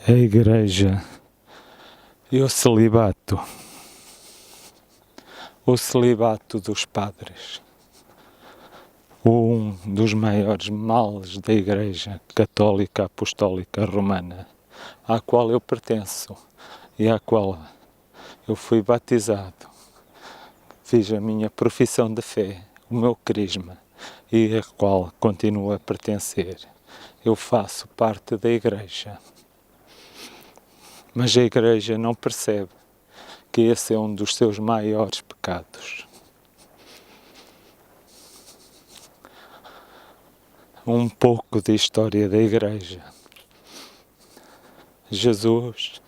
a Igreja e o celibato dos padres, um dos maiores males da Igreja Católica Apostólica Romana, à qual eu pertenço e à qual eu fui batizado, fiz a minha profissão de fé, o meu crisma, e a qual continuo a pertencer. Eu faço parte da Igreja. Mas a Igreja não percebe que esse é um dos seus maiores pecados. Um pouco de história da Igreja. Jesus,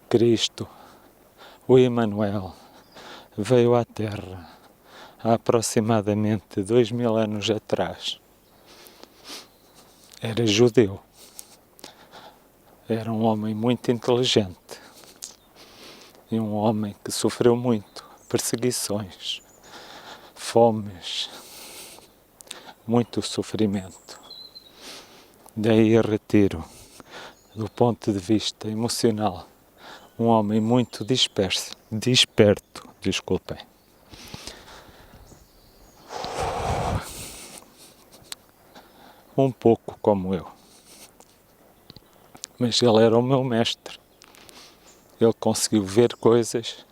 Cristo, o Emmanuel, veio à Terra há aproximadamente 2000 anos atrás. Era judeu. Era um homem muito inteligente. E um homem que sofreu muito perseguições, fomes, muito sofrimento. Daí retiro, do ponto de vista emocional, um homem muito desperto, desculpem. Um pouco como eu. Mas ele era o meu mestre. Ele conseguiu ver coisas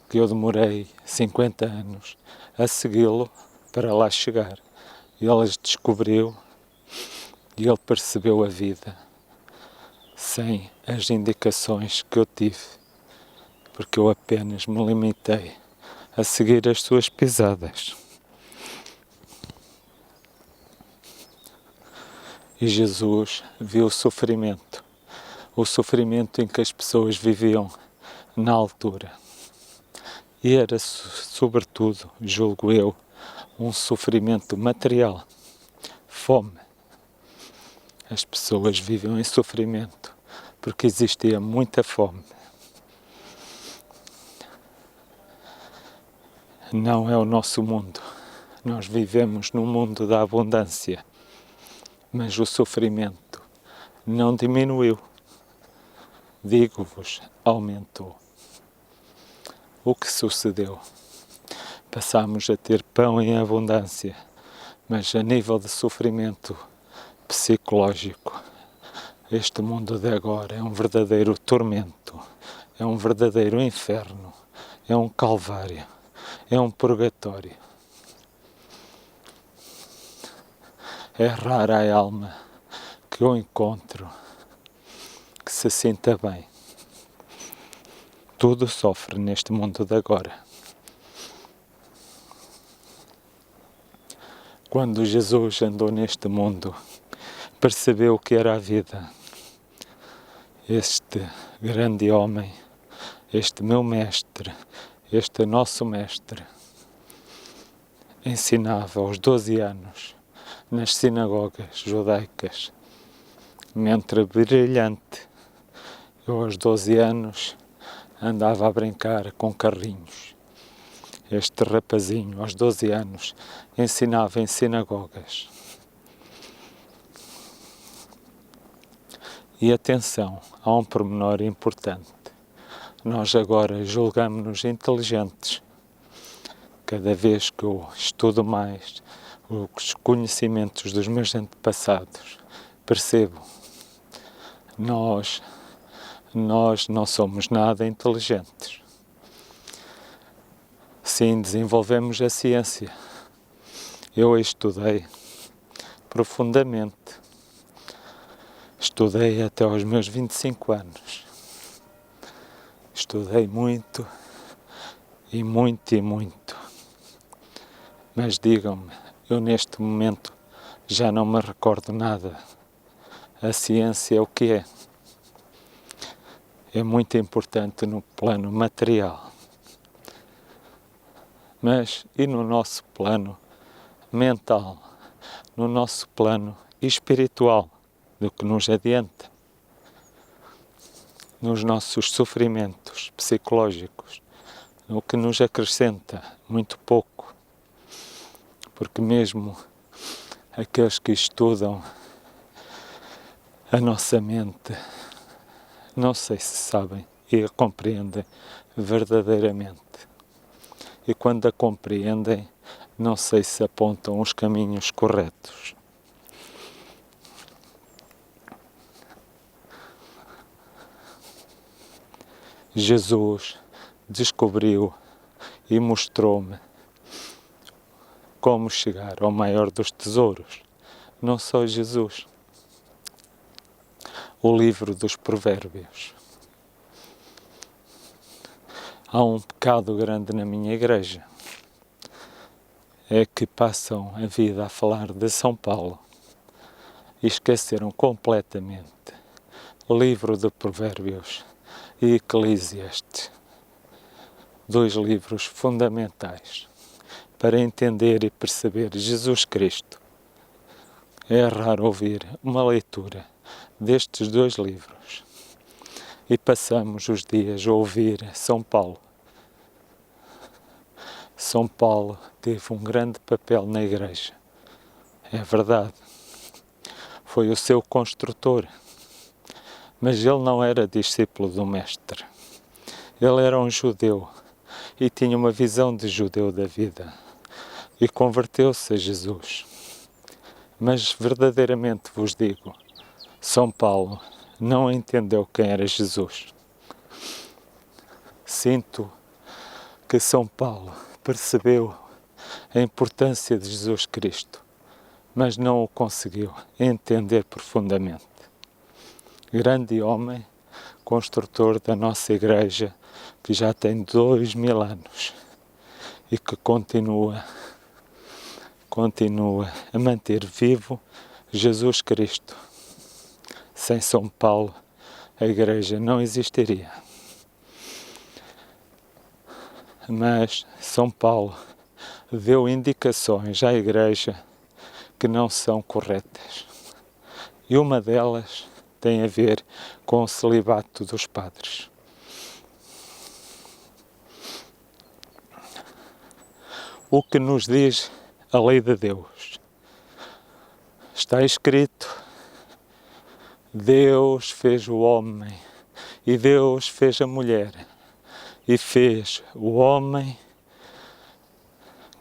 que eu demorei 50 anos a segui-lo para lá chegar. Ele as descobriu e ele percebeu a vida sem as indicações que eu tive, porque eu apenas me limitei a seguir as suas pisadas. E Jesus viu o sofrimento em que as pessoas viviam na altura. E era, sobretudo, julgo eu, um sofrimento material, fome. As pessoas viviam em sofrimento porque existia muita fome. Não é o nosso mundo. Nós vivemos num mundo da abundância, mas o sofrimento não diminuiu. Digo-vos, aumentou. O que sucedeu? Passámos a ter pão em abundância, mas a nível de sofrimento psicológico, este mundo de agora é um verdadeiro tormento, é um verdadeiro inferno, é um calvário, é um purgatório. É rara a alma que eu encontro que se sinta bem. Tudo sofre neste mundo de agora. Quando Jesus andou neste mundo, percebeu o que era a vida. Este grande homem, este meu mestre, este nosso mestre, ensinava aos 12 anos nas sinagogas judaicas, mente brilhante. Eu aos 12 anos andava a brincar com carrinhos. Este rapazinho, aos 12 anos, ensinava em sinagogas. E atenção, há um pormenor importante. Nós agora julgamos-nos inteligentes. Cada vez que eu estudo mais os conhecimentos dos meus antepassados, percebo, nós não somos nada inteligentes. Sim, desenvolvemos a ciência. Eu a estudei profundamente. Estudei até aos meus 25 anos. Estudei muito e muito e muito. Mas digam-me, eu neste momento já não me recordo nada. A ciência é o que é. É muito importante no plano material. Mas e no nosso plano mental, no nosso plano espiritual, do que nos adianta? Nos nossos sofrimentos psicológicos, no que nos acrescenta muito pouco. Porque mesmo aqueles que estudam a nossa mente não sei se sabem e a compreendem verdadeiramente. E quando a compreendem, não sei se apontam os caminhos corretos. Jesus descobriu e mostrou-me como chegar ao maior dos tesouros. Não só Jesus. O livro dos Provérbios. Há um pecado grande na minha igreja. É que passam a vida a falar de São Paulo e esqueceram completamente o livro de Provérbios e Eclesiastes. 2 livros fundamentais para entender e perceber Jesus Cristo. É raro ouvir uma leitura destes 2 livros e passamos os dias a ouvir São Paulo. São Paulo teve um grande papel na igreja. É verdade. Foi o seu construtor. Mas ele não era discípulo do mestre. Ele era um judeu e tinha uma visão de judeu da vida. E converteu-se a Jesus. Mas verdadeiramente vos digo, São Paulo não entendeu quem era Jesus. Sinto que São Paulo percebeu a importância de Jesus Cristo, mas não o conseguiu entender profundamente. Grande homem, construtor da nossa igreja, que já tem 2000 anos e que continua a manter vivo Jesus Cristo. Sem São Paulo, a igreja não existiria. Mas São Paulo deu indicações à igreja que não são corretas. E uma delas tem a ver com o celibato dos padres. O que nos diz a lei de Deus? Está escrito: Deus fez o homem e Deus fez a mulher e fez o homem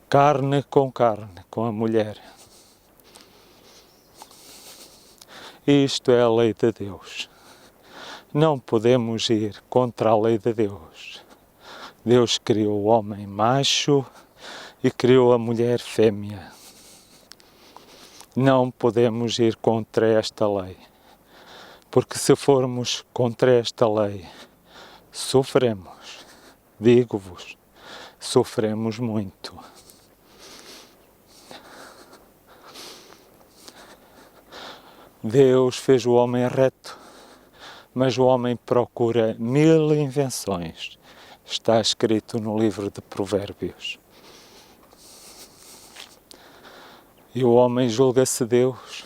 carne com a mulher. Isto é a lei de Deus. Não podemos ir contra a lei de Deus. Deus criou o homem macho e criou a mulher fêmea. Não podemos ir contra esta lei, porque se formos contra esta lei, sofremos. Digo-vos, sofremos muito. Deus fez o homem reto, mas o homem procura 1000 invenções. Está escrito no livro de Provérbios. E o homem julga-se Deus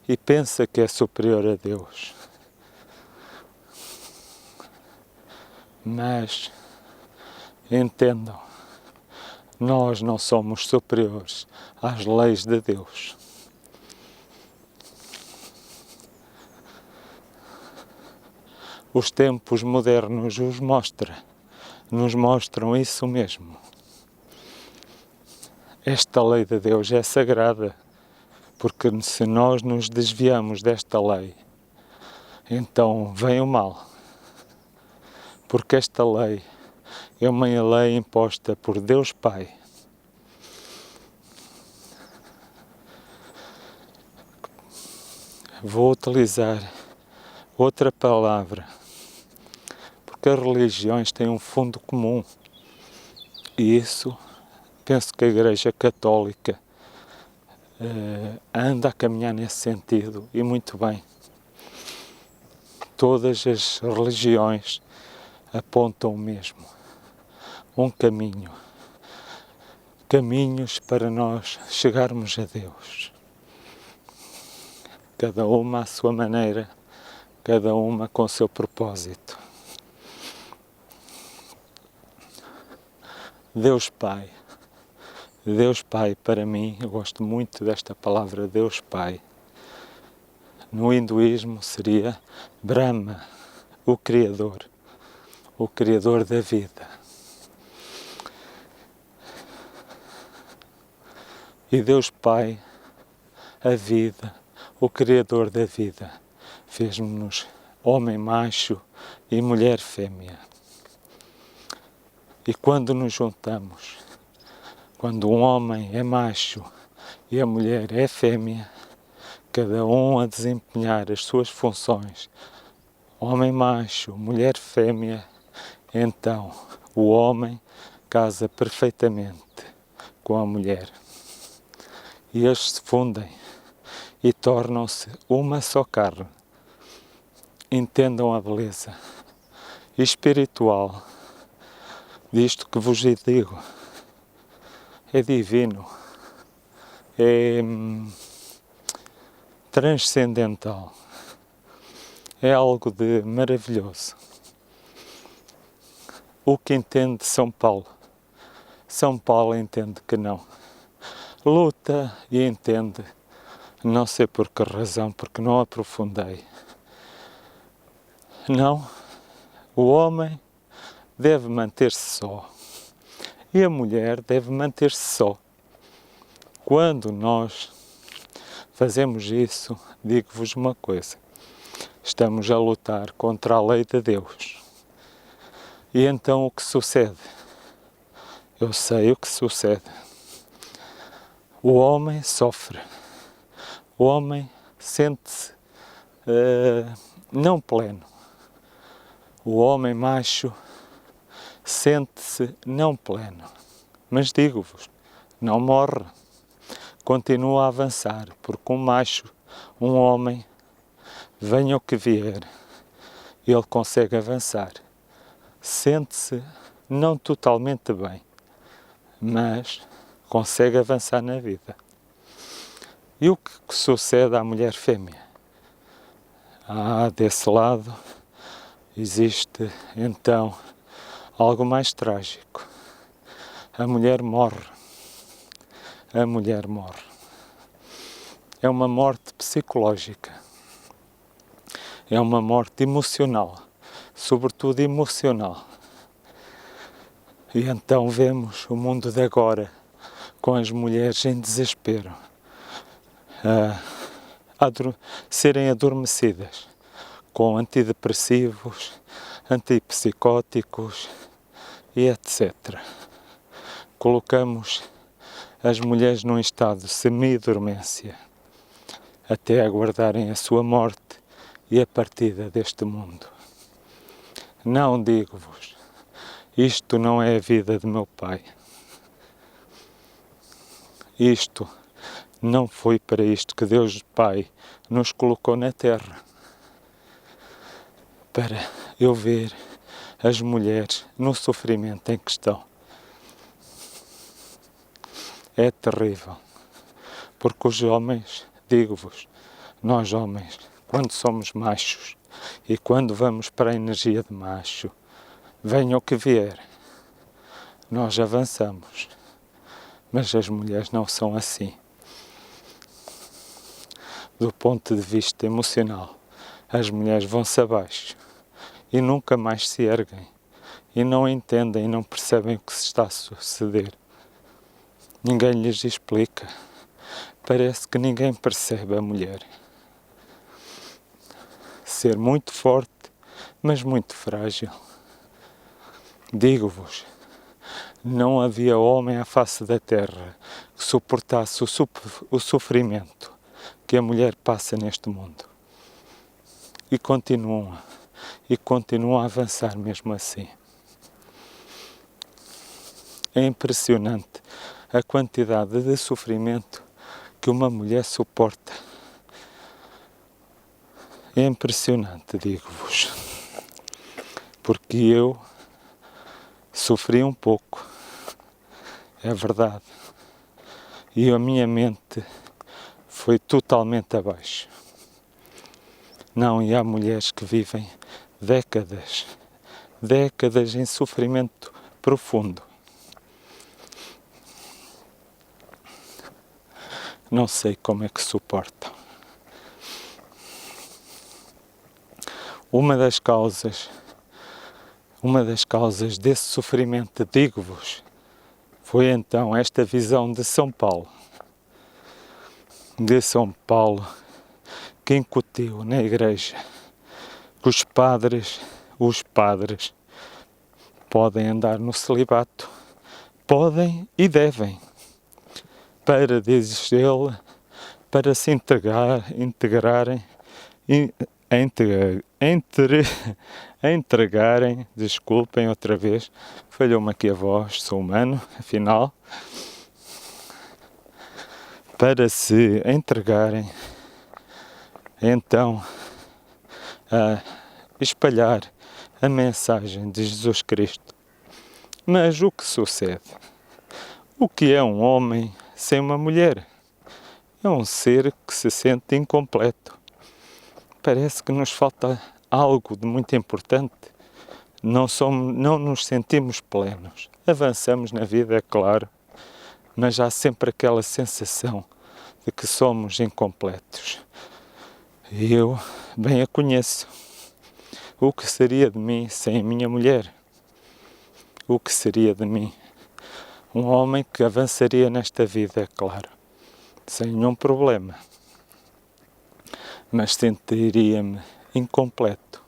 e pensa que é superior a Deus. Mas, entendam, nós não somos superiores às leis de Deus. Os tempos modernos nos mostram isso mesmo. Esta lei de Deus é sagrada, porque se nós nos desviamos desta lei, então vem o mal. Porque esta lei é uma lei imposta por Deus Pai. Vou utilizar outra palavra, porque as religiões têm um fundo comum. E isso, penso que a Igreja Católica anda a caminhar nesse sentido, e muito bem. Todas as religiões apontam o mesmo, um caminho, caminhos para nós chegarmos a Deus. Cada uma à sua maneira, cada uma com o seu propósito. Deus Pai. Deus Pai, para mim, eu gosto muito desta palavra Deus Pai. No hinduísmo seria Brahma, o Criador da vida. E Deus Pai, a vida, o Criador da vida, fez-nos homem macho e mulher fêmea. E quando nos juntamos, quando um homem é macho e a mulher é fêmea, cada um a desempenhar as suas funções, homem macho, mulher fêmea, então o homem casa perfeitamente com a mulher. E eles se fundem e tornam-se uma só carne. Entendam a beleza espiritual disto que vos digo. É divino, é transcendental, é algo de maravilhoso. O que entende São Paulo? São Paulo entende que não. Luta e entende, não sei por que razão, porque não aprofundei. Não, o homem deve manter-se só e a mulher deve manter-se só. Quando nós fazemos isso, digo-vos uma coisa, estamos a lutar contra a lei de Deus. E então o que sucede? Eu sei o que sucede. O homem sofre, o homem sente-se não pleno. O homem macho sente-se não pleno. Mas digo-vos, não morre, continua a avançar, porque um macho, um homem, venha o que vier, ele consegue avançar. Sente-se não totalmente bem, mas consegue avançar na vida. E o que sucede à mulher fêmea? Desse lado existe então algo mais trágico. A mulher morre. A mulher morre. É uma morte psicológica. É uma morte emocional, sobretudo emocional. E então vemos o mundo de agora com as mulheres em desespero, serem adormecidas com antidepressivos, antipsicóticos e etc. Colocamos as mulheres num estado de semi-dormência até aguardarem a sua morte e a partida deste mundo. Não, digo-vos, isto não é a vida de meu pai. Isto não foi para isto que Deus Pai nos colocou na terra. Para eu ver as mulheres no sofrimento em que estão. É terrível. Porque os homens, digo-vos, nós homens, quando somos machos e quando vamos para a energia de macho, venha o que vier, nós avançamos. Mas as mulheres não são assim. Do ponto de vista emocional, as mulheres vão-se abaixo e nunca mais se erguem e não entendem e não percebem o que se está a suceder. Ninguém lhes explica. Parece que ninguém percebe a mulher. Ser muito forte, mas muito frágil. Digo-vos, não havia homem à face da terra que suportasse o sofrimento que a mulher passa neste mundo. E continuam a avançar mesmo assim. É impressionante a quantidade de sofrimento que uma mulher suporta. É impressionante, digo-vos, porque eu sofri um pouco, é verdade, e a minha mente foi totalmente abaixo. Não, e há mulheres que vivem décadas em sofrimento profundo. Não sei como é que suportam. Uma das causas desse sofrimento, digo-vos, foi então esta visão de São Paulo. Que incutiu na igreja que os padres podem andar no celibato, podem e devem, para, diz ele, para se entregarem, desculpem outra vez, falhou-me aqui a voz, sou humano, afinal, para se entregarem, então, a espalhar a mensagem de Jesus Cristo. Mas o que sucede? O que é um homem sem uma mulher? É um ser que se sente incompleto. Parece que nos falta algo de muito importante. Não nos sentimos plenos. Avançamos na vida, é claro, mas há sempre aquela sensação de que somos incompletos. E eu bem a conheço. O que seria de mim sem a minha mulher? O que seria de mim? Um homem que avançaria nesta vida, é claro, sem nenhum problema, mas sentiria-me incompleto.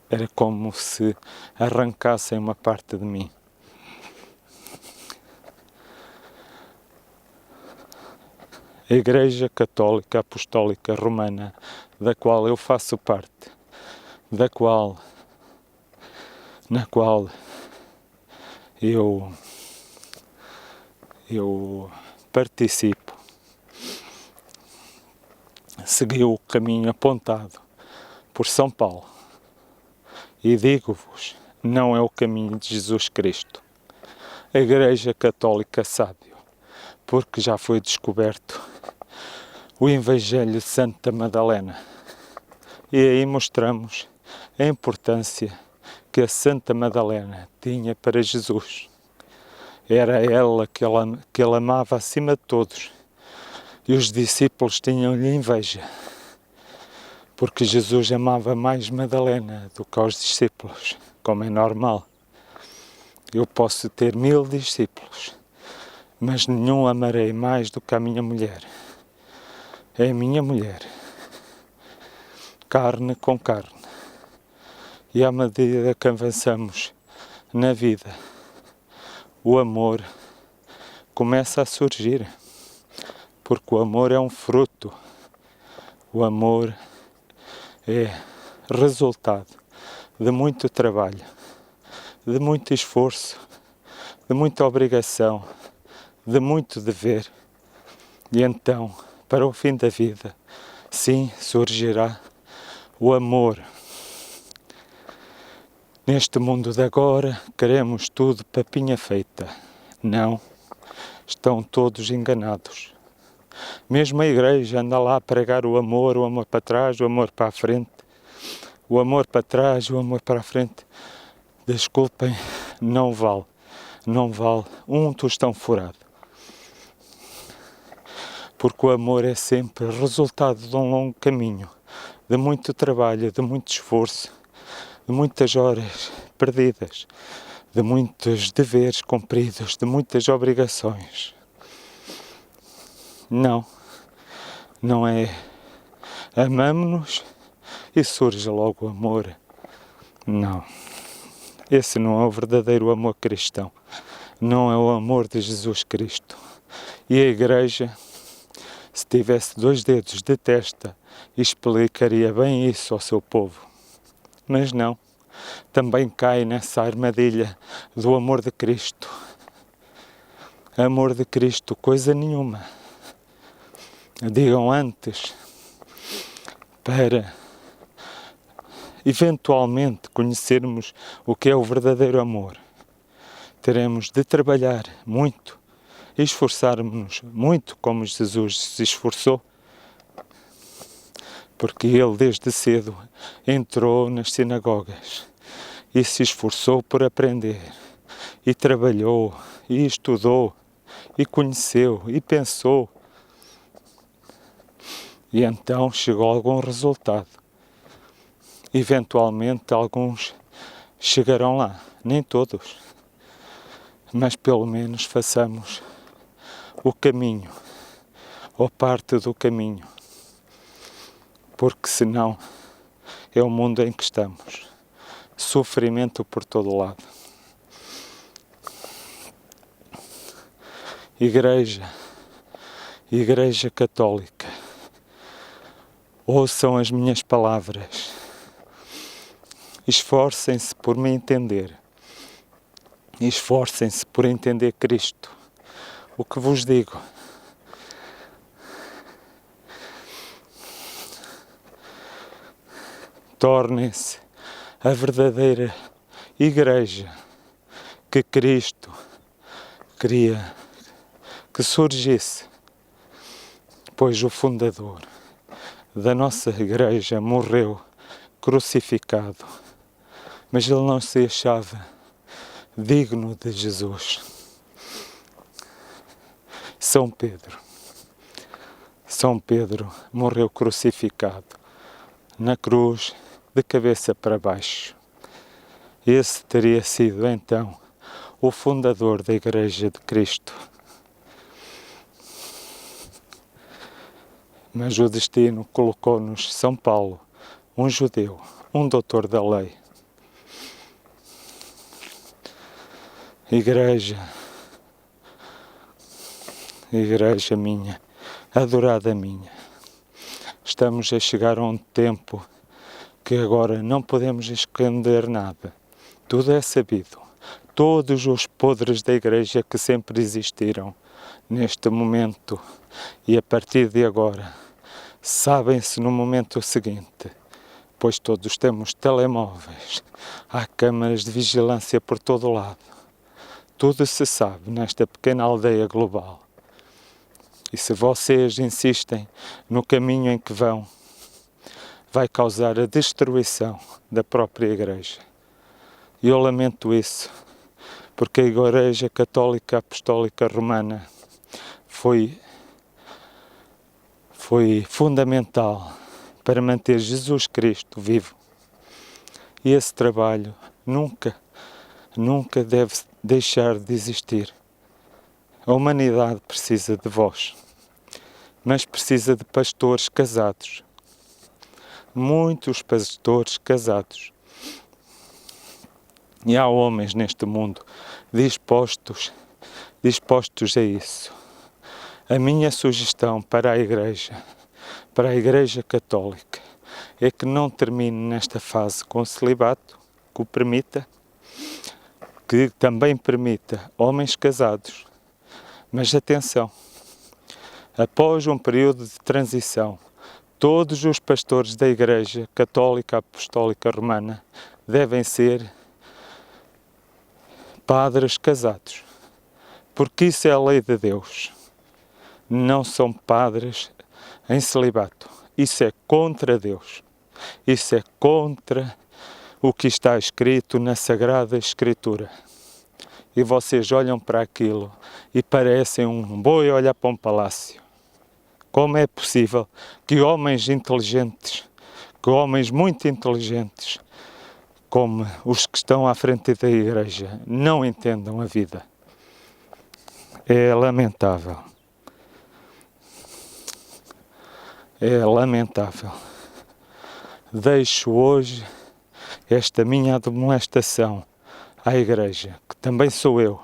Era como se arrancassem uma parte de mim. A Igreja Católica Apostólica Romana, da qual eu faço parte, na qual eu participo, seguiu o caminho apontado por São Paulo. E digo-vos, não é o caminho de Jesus Cristo. A Igreja Católica sabe, porque já foi descoberto o Evangelho de Santa Madalena. E aí mostramos a importância que a Santa Madalena tinha para Jesus. Era ela que ele amava acima de todos. E os discípulos tinham-lhe inveja, porque Jesus amava mais Madalena do que aos discípulos, como é normal. Eu posso ter 1000 discípulos, mas nenhum amarei mais do que a minha mulher. É a minha mulher, carne com carne. E à medida que avançamos na vida, o amor começa a surgir, porque o amor é um fruto. O amor é resultado de muito trabalho, de muito esforço, de muita obrigação, de muito dever. E então, para o fim da vida, sim, surgirá o amor. Neste mundo de agora, queremos tudo papinha feita. Não, estão todos enganados. Mesmo a igreja anda lá a pregar o amor para trás, o amor para a frente. O amor para trás, o amor para a frente. Desculpem, não vale um tostão furado. Porque o amor é sempre resultado de um longo caminho, de muito trabalho, de muito esforço, de muitas horas perdidas, de muitos deveres cumpridos, de muitas obrigações. Não é amamo-nos e surge logo o amor. Não, esse não é o verdadeiro amor cristão, não é o amor de Jesus Cristo. E a Igreja, se tivesse 2 dedos de testa, explicaria bem isso ao seu povo. Mas não, também cai nessa armadilha do amor de Cristo. Amor de Cristo, coisa nenhuma. Digam antes, para eventualmente conhecermos o que é o verdadeiro amor, teremos de trabalhar muito, esforçarmos-nos muito como Jesus se esforçou, porque ele desde cedo entrou nas sinagogas e se esforçou por aprender, e trabalhou, e estudou, e conheceu, e pensou, e então chegou a algum resultado. Eventualmente alguns chegarão lá, nem todos, mas pelo menos façamos o caminho, ou parte do caminho, porque senão é o mundo em que estamos, sofrimento por todo lado. Igreja Católica, ouçam as minhas palavras, esforcem-se por me entender, esforcem-se por entender Cristo. O que vos digo, tornem-se a verdadeira igreja que Cristo queria que surgisse, pois o fundador da nossa igreja morreu crucificado, mas ele não se achava digno de Jesus. São Pedro morreu crucificado na cruz de cabeça para baixo. Esse teria sido então o fundador da Igreja de Cristo. Mas o destino colocou-nos São Paulo, um judeu, um doutor da lei. Igreja minha, adorada minha, estamos a chegar a um tempo que agora não podemos esconder nada. Tudo é sabido. Todos os podres da Igreja que sempre existiram neste momento e a partir de agora sabem-se no momento seguinte, pois todos temos telemóveis, há câmaras de vigilância por todo o lado. Tudo se sabe nesta pequena aldeia global. E se vocês insistem no caminho em que vão, vai causar a destruição da própria Igreja. E eu lamento isso, porque a Igreja Católica Apostólica Romana foi fundamental para manter Jesus Cristo vivo. E esse trabalho nunca deve deixar de existir. A humanidade precisa de vós, mas precisa de pastores casados. Muitos pastores casados. E há homens neste mundo dispostos a isso. A minha sugestão para a Igreja Católica, é que não termine nesta fase com o celibato, que o permita, que também permita homens casados. Mas atenção, após um período de transição, todos os pastores da Igreja Católica Apostólica Romana devem ser padres casados, porque isso é a lei de Deus. Não são padres em celibato. Isso é contra Deus. Isso é contra o que está escrito na Sagrada Escritura. E vocês olham para aquilo e parecem um boi olhar para um palácio. Como é possível que homens muito inteligentes, como os que estão à frente da Igreja, não entendam a vida? É lamentável. É lamentável. Deixo hoje esta minha admoestação à Igreja, que também sou eu,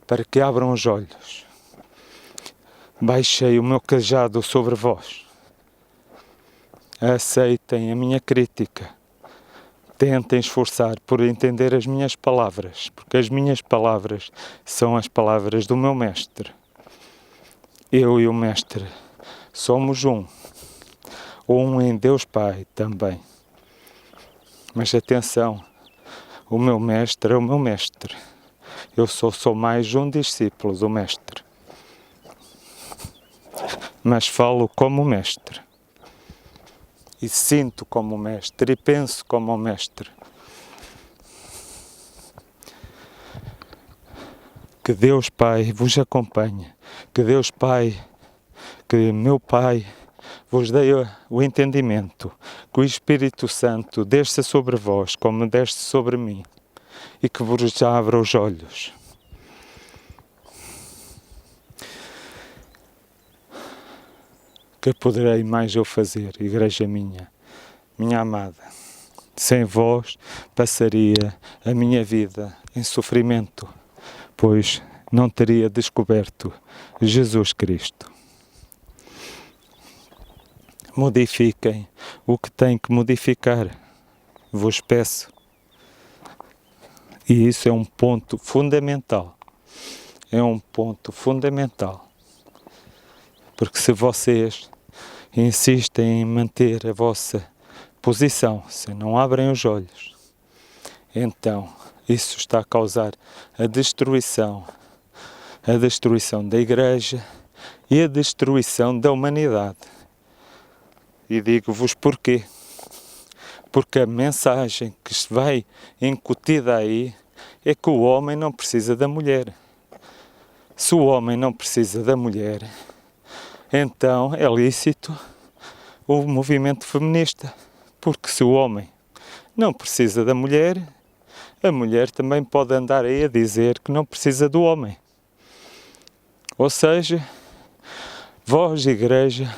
para que abram os olhos. Baixei o meu cajado sobre vós. Aceitem a minha crítica. Tentem esforçar por entender as minhas palavras, porque as minhas palavras são as palavras do meu Mestre. Eu e o Mestre somos um em Deus Pai também. Mas atenção, o meu Mestre é o meu Mestre. Eu sou mais um discípulo do Mestre. Mas falo como Mestre. E sinto como Mestre, e penso como Mestre. Que Deus Pai vos acompanhe. Que Deus Pai, que meu Pai vos dei o entendimento, que o Espírito Santo desça sobre vós, como desce sobre mim, e que vos abra os olhos. Que poderei mais eu fazer, Igreja minha amada? Sem vós passaria a minha vida em sofrimento, pois não teria descoberto Jesus Cristo. Modifiquem o que têm que modificar, vos peço. E isso é um ponto fundamental. É um ponto fundamental. Porque se vocês insistem em manter a vossa posição, se não abrem os olhos, então isso está a causar a destruição da Igreja e a destruição da humanidade. E digo-vos porquê. Porque a mensagem que vai incutida aí é que o homem não precisa da mulher. Se o homem não precisa da mulher, então é lícito o movimento feminista. Porque se o homem não precisa da mulher, a mulher também pode andar aí a dizer que não precisa do homem. Ou seja, vós, Igreja,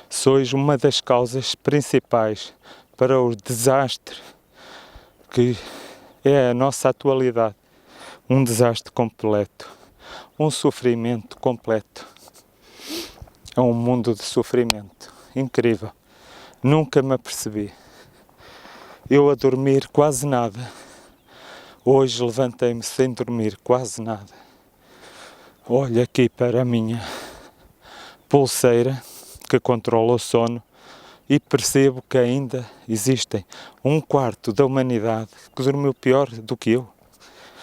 sois uma das causas principais para o desastre que é a nossa atualidade. Um desastre completo, um sofrimento completo. É um mundo de sofrimento incrível. Nunca me apercebi. Eu a dormir quase nada. Hoje levantei-me sem dormir quase nada. Olho aqui para a minha pulseira que controla o sono e percebo que ainda existem 1/4 da humanidade que dormiu pior do que eu.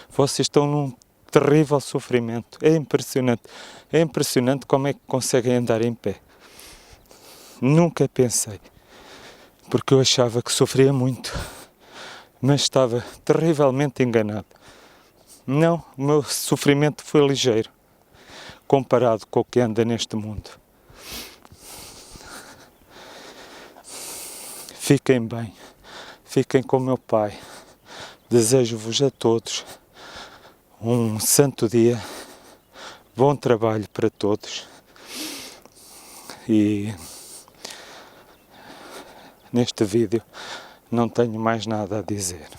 Vocês estão num terrível sofrimento. É impressionante. É impressionante como é que conseguem andar em pé. Nunca pensei. Porque eu achava que sofria muito. Mas estava terrivelmente enganado. Não, o meu sofrimento foi ligeiro. Comparado com o que anda neste mundo. Fiquem bem. Fiquem com o meu Pai. Desejo-vos a todos um santo dia, bom trabalho para todos e neste vídeo não tenho mais nada a dizer.